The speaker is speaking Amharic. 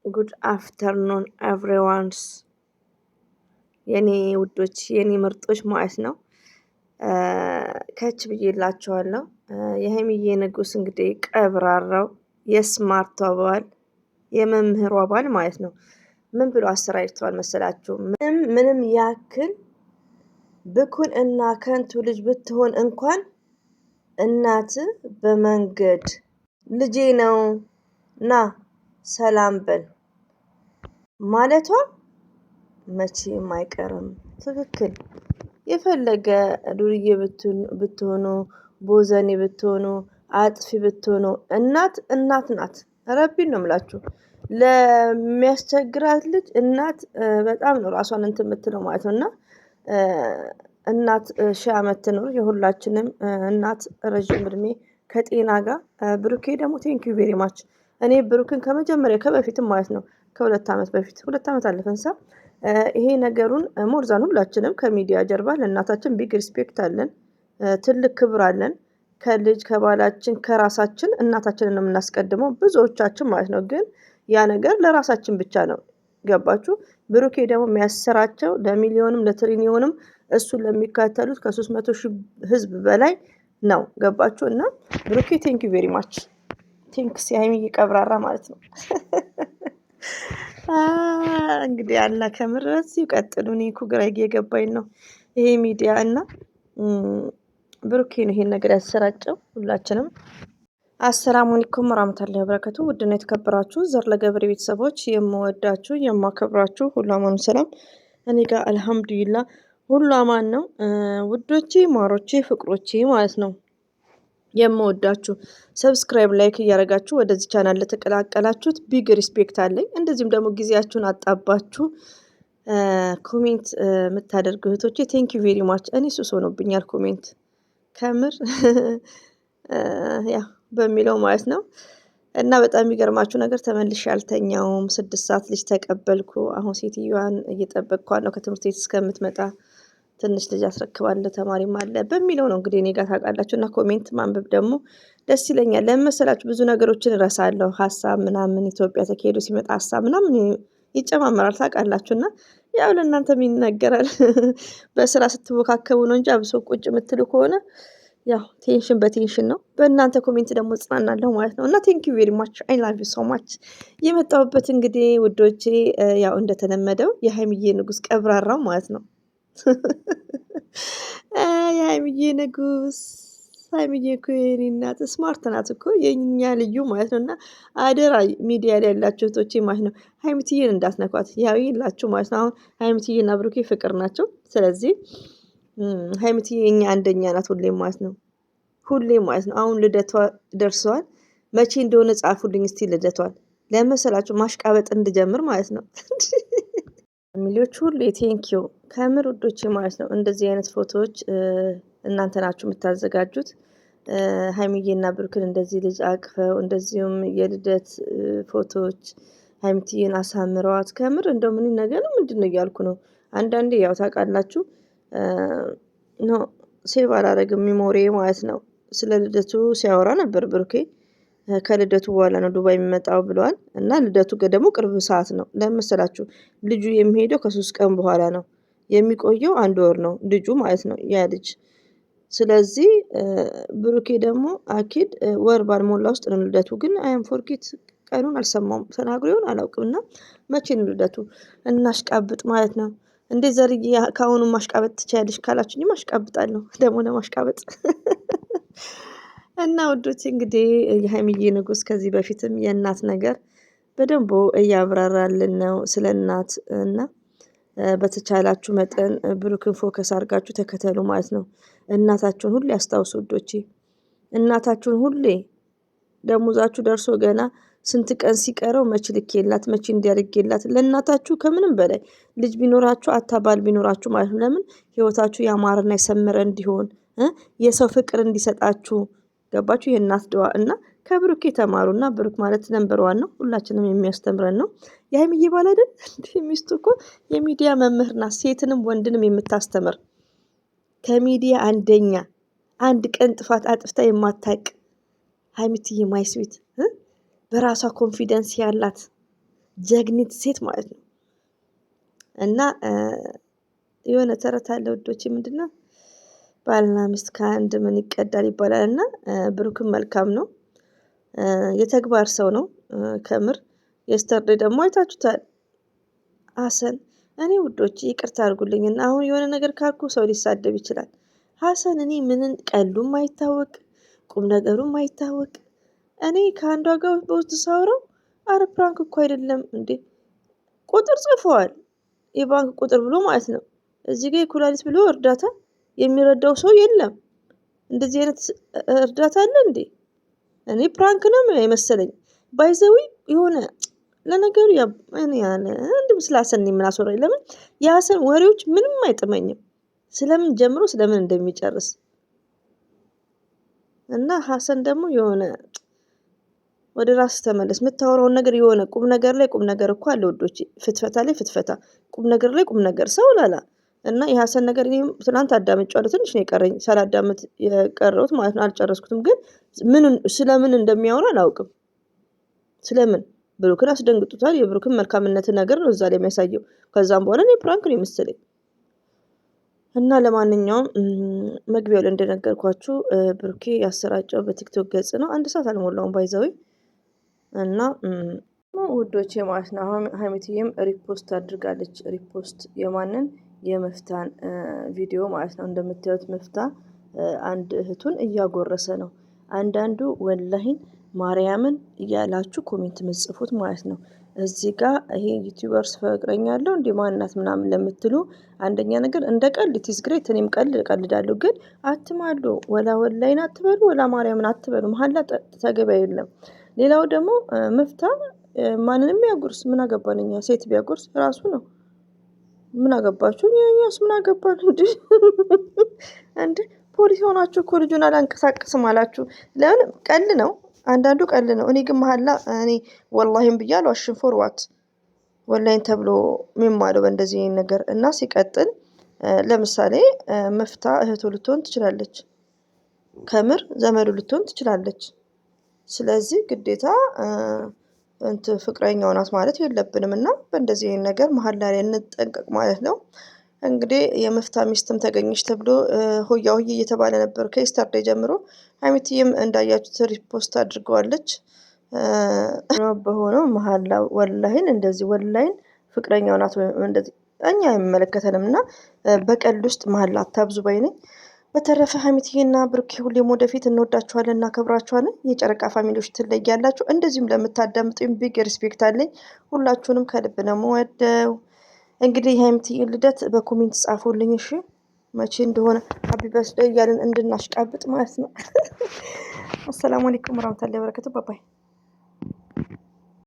ጉድ አፍተርኑን ኤቭሪዋንስ የኔ ውዶች የኔ ምርጦች ማለት ነው። ከች ብዬላችኋለሁ። የሀይሚዬ ንጉስ እንግዲህ ቀብራራው የስማርቷ ባል የመምህሯ ባል ማለት ነው። ምን ብሎ አሰራጭቷል መሰላችሁ? ምንም ያክል ብኩን እና ከንቱ ልጅ ብትሆን እንኳን እናት በመንገድ ልጄ ነው ና ሰላም በል ማለቷ መቼም አይቀርም። ትክክል። የፈለገ ዱርዬ ብትሆኑ ቦዘኔ ብትሆኑ አጥፊ ብትሆኑ እናት ናት። ረቢን ነው የምላችሁ። ለሚያስቸግራት ልጅ እናት በጣም ነው ራሷን እንትን የምትለው ማለት ነው። እና እናት ሺህ ዓመት ትኖር። የሁላችንም እናት ረዥም እድሜ ከጤና ጋር። ብሩኬ ደግሞ ቴንኪዩ ቬሪ ማች። እኔ ብሩክን ከመጀመሪያ ከበፊትም ማለት ነው ከ2 ዓመት በፊት 2 ዓመት አለፈን ሳ ይሄ ነገሩን ሞርዛን ሁላችንም ከሚዲያ ጀርባ ለእናታችን ቢግ ሪስፔክት አለን፣ ትልቅ ክብር አለን። ከልጅ ከባላችን ከራሳችን እናታችንን ነው የምናስቀድመው ብዙዎቻችን ማለት ነው። ግን ያ ነገር ለራሳችን ብቻ ነው። ገባችሁ? ብሩኬ ደግሞ የሚያሰራቸው ለሚሊዮንም ለትሪሊዮንም እሱን ለሚካተሉት ከ300,000 ህዝብ በላይ ነው። ገባችሁ? እና ብሩኬ ቴንክ ዩ ቬሪ ማች ቴንክስ የሀይሚዬ ቀብራራ ማለት ነው። እንግዲህ ያላ ከምር በዚህ ቀጥሉ። እኔ እኮ ግራ እየገባኝ ነው ይሄ ሚዲያ እና ብሩኬ ነው ይሄን ነገር ያሰራጨው። ሁላችንም አሰላሙ አለይኩም ወራህመቱላሂ ወበረካቱ። ውድና የተከበራችሁ ዘር ለገብሬ ቤተሰቦች የምወዳችሁ የማከብራችሁ ሁሉ አማኑ ሰላም፣ እኔ ጋር አልሐምዱሊላህ ሁሉ አማን ነው። ውዶቼ ማሮቼ ፍቅሮቼ ማለት ነው የምወዳችሁ። ሰብስክራይብ ላይክ እያደረጋችሁ ወደዚህ ቻናል ለተቀላቀላችሁት ቢግ ሪስፔክት አለኝ። እንደዚሁም ደግሞ ጊዜያችሁን አጣባችሁ ኮሜንት የምታደርጉ እህቶቼ ቴንክ ዩ ቬሪ ማች። እኔ ሱስ ሆኖብኛል ኮሜንት ከምር ያ በሚለው ማለት ነው። እና በጣም የሚገርማችሁ ነገር ተመልሼ አልተኛውም። 6 ሰዓት ልጅ ተቀበልኩ። አሁን ሴትዮዋን እየጠበቅኳት ነው ከትምህርት ቤት እስከምትመጣ። ትንሽ ልጅ አስረክባለሁ ተማሪም አለ በሚለው ነው እንግዲህ እኔ ጋር ታውቃላችሁ። እና ኮሜንት ማንበብ ደግሞ ደስ ይለኛል። ለምን መሰላችሁ? ብዙ ነገሮችን እረሳለሁ። ሀሳብ ምናምን ኢትዮጵያ ተካሄዶ ሲመጣ ሀሳብ ምናምን ይጨማመራል ታውቃላችሁ። እና ያው ለእናንተም ይነገራል። በስራ ስትወካከቡ ነው እንጂ አብሶ ቁጭ የምትሉ ከሆነ ያው ቴንሽን በቴንሽን ነው። በእናንተ ኮሜንት ደግሞ እጽናናለሁ ማለት ነው። እና ቴንክ ዩ ቬሪ ማች አይ ላቭ ዩ ሶ ማች። የመጣሁበት እንግዲህ ውዶቼ ያው እንደተለመደው የሀይሚዬ ንጉስ ቀብራራው ማለት ነው። የሀይሚዬ ንጉስ ሀይሚዬ እኮ የኔ እናት ስማርት ናት እኮ የኛ ልዩ ማለት ነው። እና አደራ ሚዲያ ላይ ያላችሁ እህቶቼ ማለት ነው ሀይሚትዬን እንዳትነኳት ያው ይላችሁ ማለት ነው። አሁን ሀይሚትዬና ብሩኬ ፍቅር ናቸው። ስለዚህ ሀይሚትዬ የኛ አንደኛ ናት ሁሌም ማለት ነው። ሁሌም ማለት ነው። አሁን ልደቷ ደርሰዋል። መቼ እንደሆነ ጻፉልኝ እስቲ ልደቷን ለመሰላችሁ ማሽቃበጥ እንድጀምር ማለት ነው። ፋሚሊዎች ሁሉ ቴንኪዩ ከምር ውዶቼ ማለት ነው። እንደዚህ አይነት ፎቶዎች እናንተ ናችሁ የምታዘጋጁት። ሀይሚዬና ብሩክን እንደዚህ ልጅ አቅፈው እንደዚሁም የልደት ፎቶዎች ሀይሚትዬን አሳምረዋት ከምር እንደው ምን ነገር ነው ምንድነው እያልኩ ነው። አንዳንዴ ያው ታውቃላችሁ ኖ ሴቭ አላረግም ሚሞሪ ማለት ነው። ስለ ልደቱ ሲያወራ ነበር ብሩኬ። ከልደቱ በኋላ ነው ዱባይ የሚመጣው ብለዋል። እና ልደቱ ደግሞ ቅርብ ሰዓት ነው። ለምሳላችሁ ልጁ የሚሄደው ከ3 ቀን በኋላ ነው። የሚቆየው 1 ወር ነው ልጁ ማለት ነው ያ ልጅ። ስለዚህ ብሩኬ ደግሞ አኪድ ወር ባልሞላ ውስጥ ነው ልደቱ። ግን አይም ፎርጌት ቀኑን አልሰማውም ተናግሮ ይሆን አላውቅም። እና መቼ ነው ልደቱ? እናሽቃብጥ ማለት ነው። እንዴ ዘርዬ ከአሁኑ ማሽቃበጥ ትችያለሽ ካላችሁኝ ማሽቃብጣለሁ ደግሞ ለማሽቃበጥ። እና ውዶች እንግዲህ የሀይሚዬ ንጉስ ከዚህ በፊትም የእናት ነገር በደንብ እያብራራልን ነው ስለ እናት። እና በተቻላችሁ መጠን ብሩክን ፎከስ አድርጋችሁ ተከተሉ ማለት ነው። እናታችሁን ሁሌ አስታውሱ ውዶቼ። እናታችሁን ሁሌ ደሞዛችሁ ደርሶ ገና ስንት ቀን ሲቀረው መች ልኬላት መች እንዲያርጌላት ለእናታችሁ ከምንም በላይ ልጅ ቢኖራችሁ አታባል ቢኖራችሁ ማለት ነው። ለምን ህይወታችሁ ያማረና የሰመረ እንዲሆን የሰው ፍቅር እንዲሰጣችሁ ገባችሁ? የእናት ድዋ እና ከብሩክ ተማሩና ብሩክ ማለት ነምበር 1 ነው። ሁላችንም የሚያስተምረን ነው። የሀይሚዬ ባል አይደል ሚስቱ እኮ የሚዲያ መምህር ናት። ሴትንም ወንድንም የምታስተምር ከሚዲያ አንደኛ፣ አንድ ቀን ጥፋት አጥፍታ የማታውቅ ሀይሚትዬ ማይ ስዊት በራሷ ኮንፊደንስ ያላት ጀግኒት ሴት ማለት ነው። እና የሆነ ተረት አለ ውዶቼ፣ ምንድነው ባልና ሚስት ከአንድ ምን ይቀዳል ይባላል። እና ብሩክም መልካም ነው፣ የተግባር ሰው ነው ከምር። የስተርዴ ደግሞ አይታችሁታል ሀሰን። እኔ ውዶች ይቅርታ አድርጉልኝና አሁን የሆነ ነገር ካልኩ ሰው ሊሳደብ ይችላል። ሀሰን እኔ ምንን ቀሉም አይታወቅ ቁም ነገሩም አይታወቅ። እኔ ከአንዷ ጋር በውስጥ ሳውረው አረ ፕራንክ እኮ አይደለም እንዴ ቁጥር ጽፈዋል፣ የባንክ ቁጥር ብሎ ማለት ነው። እዚህ ጋር የኩላሊት ብሎ እርዳታ የሚረዳው ሰው የለም። እንደዚህ አይነት እርዳታ አለ እንዴ? እኔ ፕራንክ ነው የመሰለኝ ባይዘዊ የሆነ ለነገሩ እኔ ያለ እንድም ስላሰን ምን አስወራኝ። ለምን የሀሰን ወሬዎች ምንም አይጥመኝም፣ ስለምን ጀምሮ ስለምን እንደሚጨርስ እና ሀሰን ደግሞ የሆነ ወደ ራስ ተመለስ። የምታወራውን ነገር የሆነ ቁም ነገር ላይ ቁም ነገር እኮ አለ ውዶች፣ ፍትፈታ ላይ ፍትፈታ፣ ቁም ነገር ላይ ቁም ነገር ሰው ላላ እና የሀሰን ነገር እኔም ትናንት አዳምጫለሁ። ትንሽ ነው የቀረኝ ሳላዳምጥ የቀረሁት ማለት ነው። አልጨረስኩትም፣ ግን ስለምን እንደሚያወራ አላውቅም። ስለምን ብሩክን አስደንግጡታል። የብሩክን መልካምነት ነገር ነው እዛ ላይ የሚያሳየው። ከዛም በኋላ እኔ ፕራንክ ነው የመሰለኝ። እና ለማንኛውም መግቢያው ላይ እንደነገርኳችሁ ብሩኬ ያሰራጨው በቲክቶክ ገጽ ነው። 1 ሰዓት አልሞላውም ባይዘዊ እና ውዶቼ ማለት ነው። አሁን ሀይሚትዬም ሪፖስት አድርጋለች። ሪፖስት የማንን የመፍታን ቪዲዮ ማለት ነው። እንደምታዩት መፍታ አንድ እህቱን እያጎረሰ ነው። አንዳንዱ ወላሂን ማርያምን እያላችሁ ኮሜንት ምጽፉት ማለት ነው። እዚህ ጋር ይሄ ዩቲዩበርስ ፍቅረኛ አለው እንደ ማናት ምናምን ለምትሉ አንደኛ ነገር እንደ ቀልድ ኢትስ ግሬት፣ እኔም ቀልዳለሁ፣ ግን አትማሉ። ወላ ወላይን አትበሉ፣ ወላ ማርያምን አትበሉ። መሀላ ተገቢ አይደለም። ሌላው ደግሞ መፍታ ማንንም ያጉርስ ምን አገባን እኛ። ሴት ቢያጉርስ ራሱ ነው። ምን አገባችሁ እኛስ ምን አገባን እንዴ? እንዴ ፖሊስ ሆናችሁ እኮ ልጁን አላንቀሳቅስም አላችሁ። ለምን ቀል ነው፣ አንዳንዱ ቀል ነው። እኔ ግን መሀላ እኔ ወላሂም ብያለሁ አሽንፎር ዋት ወላሂን ተብሎ የሚማለው በእንደዚህ ነገር እና ሲቀጥል ለምሳሌ መፍታ እህቱ ልትሆን ትችላለች፣ ከምር ዘመዱ ልትሆን ትችላለች። ስለዚህ ግዴታ ፍቅረኛው ናት ማለት የለብንም እና በእንደዚህ ነገር መሀል ላይ እንጠንቀቅ ማለት ነው። እንግዲህ የመፍታ ሚስትም ተገኘች ተብሎ ሆያ ሆዬ እየተባለ ነበር ከኢስተርዴይ ጀምሮ። ሀይሚትዬም እንዳያችሁት ሪፖስት አድርገዋለች። በሆነው መሀላ ወላሂን እንደዚህ ወላሂን ፍቅረኛው ናት እንደዚህ እኛ አይመለከተንም እና በቀልድ ውስጥ መሀላ አታብዙ ባይ ነኝ። በተረፈ ሀይሚትዬና ብሩኬ ሁሌም ወደፊት እንወዳችኋለን፣ እናከብራችኋለን። የጨረቃ ፋሚሊዎች ትለያላችሁ። እንደዚሁም ለምታዳምጡኝ ቢግ ሪስፔክት አለኝ። ሁላችሁንም ከልብ ነው የምወደው። እንግዲህ የሀይሚትዬን ልደት በኮሜንት ጻፉልኝ እሺ፣ መቼ እንደሆነ ሃፒ በርዝዴይ እያልን እንድናሽቃብጥ ማለት ነው። አሰላሙ አለይኩም ወራህመቱላሂ ወበረካቱ። ባባይ